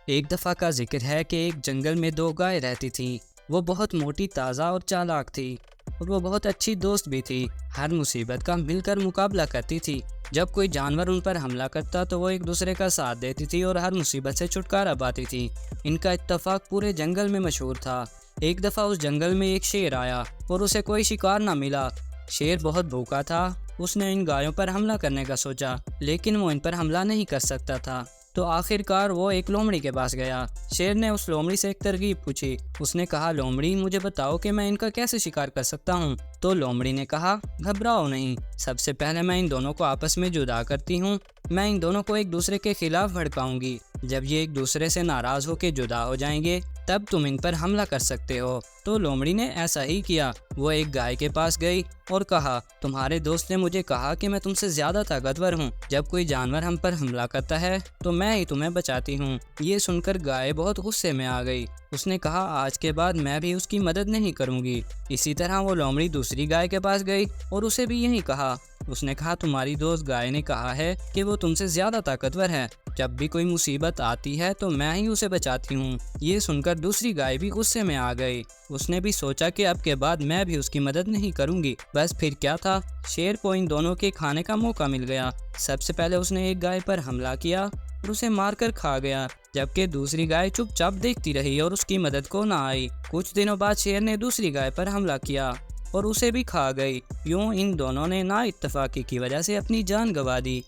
ایک دفعہ کا ذکر ہے کہ ایک جنگل میں دو گائے رہتی تھیں۔ وہ بہت موٹی، تازہ اور چالاک تھی، اور وہ بہت اچھی دوست بھی تھی۔ ہر مصیبت کا مل کر مقابلہ کرتی تھی۔ جب کوئی جانور ان پر حملہ کرتا تو وہ ایک دوسرے کا ساتھ دیتی تھی اور ہر مصیبت سے چھٹکارا پاتی تھی۔ ان کا اتفاق پورے جنگل میں مشہور تھا۔ ایک دفعہ اس جنگل میں ایک شیر آیا اور اسے کوئی شکار نہ ملا۔ شیر بہت بھوکا تھا۔ اس نے ان گایوں پر حملہ کرنے کا سوچا، لیکن وہ ان پر حملہ نہیں کر سکتا تھا۔ تو آخر کار وہ ایک لومڑی کے پاس گیا۔ شیر نے اس لومڑی سے ایک ترغیب پوچھی۔ اس نے کہا، لومڑی مجھے بتاؤ کہ میں ان کا کیسے شکار کر سکتا ہوں؟ تو لومڑی نے کہا، گھبراؤ نہیں، سب سے پہلے میں ان دونوں کو آپس میں جدا کرتی ہوں۔ میں ان دونوں کو ایک دوسرے کے خلاف بھڑکاؤں گی۔ جب یہ ایک دوسرے سے ناراض ہو کے جدا ہو جائیں گے تب تم ان پر حملہ کر سکتے ہو۔ تو لومڑی نے ایسا ہی کیا۔ وہ ایک گائے کے پاس گئی اور کہا، تمہارے دوست نے مجھے کہا کہ میں تم سے زیادہ طاقتور ہوں۔ جب کوئی جانور ہم پر حملہ کرتا ہے تو میں ہی تمہیں بچاتی ہوں۔ یہ سن کر گائے بہت غصے میں آ گئی۔ اس نے کہا، آج کے بعد میں بھی اس کی مدد نہیں کروں گی۔ اسی طرح وہ لومڑی دوسری گائے کے پاس گئی اور اسے بھی یہی کہا۔ اس نے کہا، تمہاری دوست گائے نے کہا ہے کہ وہ تم سے زیادہ طاقتور ہے۔ جب بھی کوئی مصیبت آتی ہے تو میں ہی اسے بچاتی ہوں۔ یہ سن کر دوسری گائے بھی غصے میں آ گئی۔ اس نے بھی سوچا کہ اب کے بعد میں بھی اس کی مدد نہیں کروں گی۔ بس پھر کیا تھا، شیر کو ان دونوں کے کھانے کا موقع مل گیا۔ سب سے پہلے اس نے ایک گائے پر حملہ کیا اور اسے مار کر کھا گیا، جبکہ دوسری گائے چپ چاپ دیکھتی رہی اور اس کی مدد کو نہ آئی۔ کچھ دنوں بعد شیر نے دوسری گائے پر حملہ کیا اور اسے بھی کھا گئی۔ یوں ان دونوں نے نا اتفاقی کی وجہ سے اپنی جان گنوا دی۔